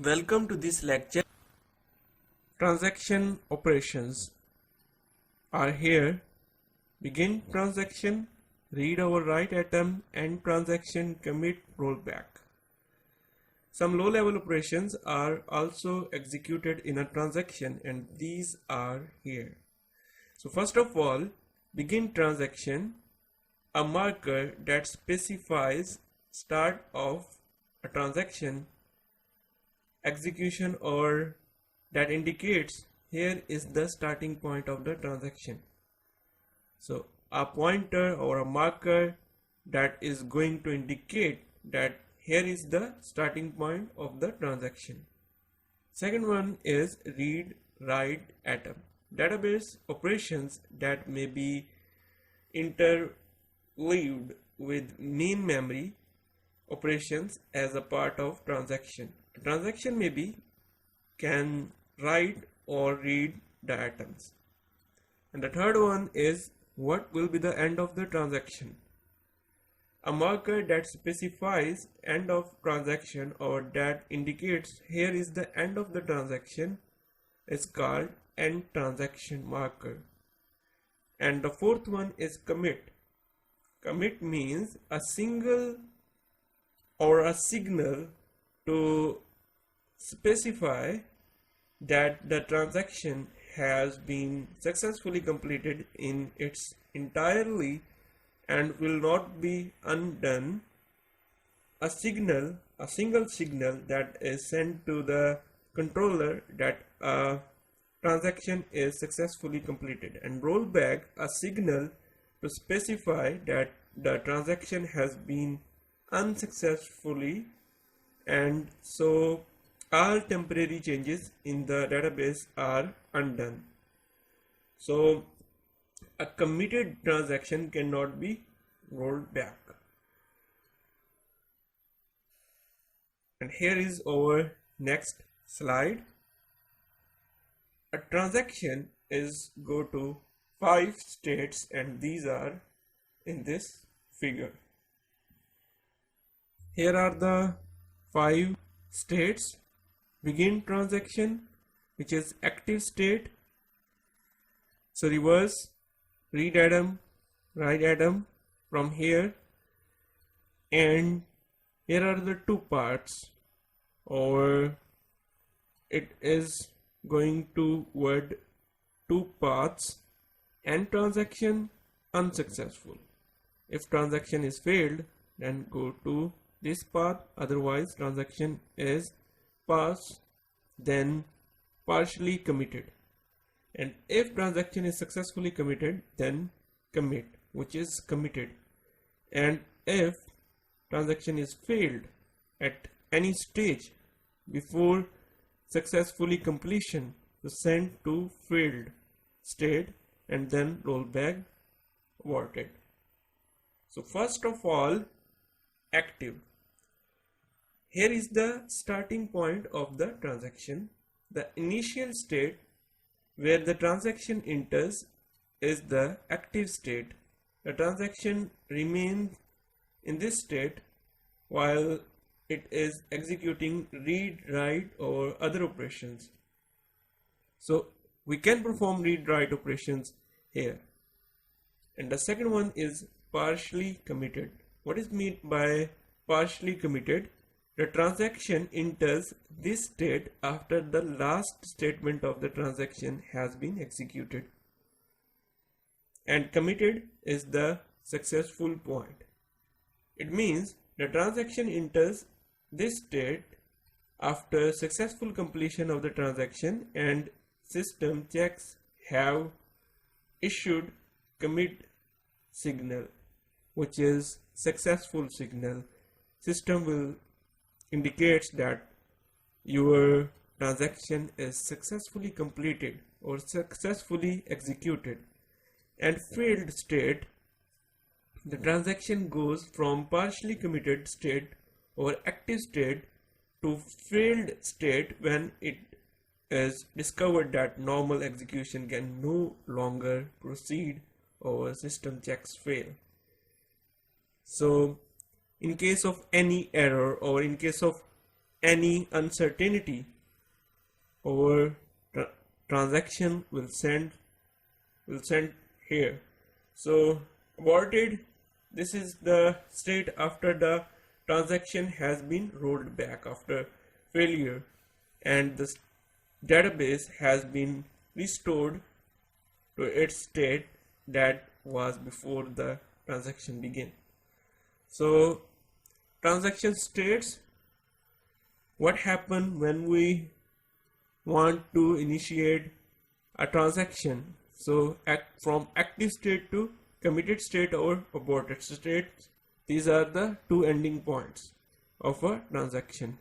Welcome to this lecture. Transaction operations are here. Begin transaction, read or write item, end transaction, commit, rollback. Some low-level operations are also executed in a transaction, and these are here. So first of all, begin transaction, a marker that specifies start of a transaction execution or that indicates here is the starting point of the transaction. So a pointer or a marker that is going to indicate that here is the starting point of the transaction. Second one is read write atom. Database operations that may be interleaved with main memory operations as a part of transaction. A transaction can write or read the items. And the third one is what will be the end of the transaction. A marker that specifies end of transaction or that indicates here is the end of the transaction is called end transaction marker. And the fourth one is commit. Commit means a single or a signal to specify that the transaction has been successfully completed in its entirely and will not be undone. A single signal that is sent to the controller that a transaction is successfully completed, and rollback, a signal to specify that the transaction has been unsuccessfully, and so all temporary changes in the database are undone. So a committed transaction cannot be rolled back. And here is our next slide. A transaction is go to 5 states, and these are in this figure. Here are the 5 states. Begin transaction, which is active state. So reverse, read item, write item from here. And here are the 2 parts, or it is going toward 2 paths. End transaction, unsuccessful. If transaction is failed, then go to this path, otherwise transaction is pass, then partially committed. And if transaction is successfully committed, then commit, which is committed. And if transaction is failed at any stage before successfully completion, to send to failed state and then rollback aborted. So first of all, active. Here is the starting point of the transaction. The initial state where the transaction enters is the active state. The transaction remains in this state while it is executing read, write or other operations. So we can perform read, write operations here. And the second one is partially committed. What is meant by partially committed? The transaction enters this state after the last statement of the transaction has been executed. And committed is the successful point. It means the transaction enters this state after successful completion of the transaction, and system checks have issued commit signal, which is successful signal. System will indicates that your transaction is successfully completed or successfully executed. And failed state, the transaction goes from partially committed state or active state to failed state when it is discovered that normal execution can no longer proceed or system checks fail. So in case of any error or in case of any uncertainty, our transaction will send here. So aborted, this is the state after the transaction has been rolled back after failure and the database has been restored to its state that was before the transaction began. So transaction states, what happens when we want to initiate a transaction. So from active state to committed state or aborted state, these are the two ending points of a transaction.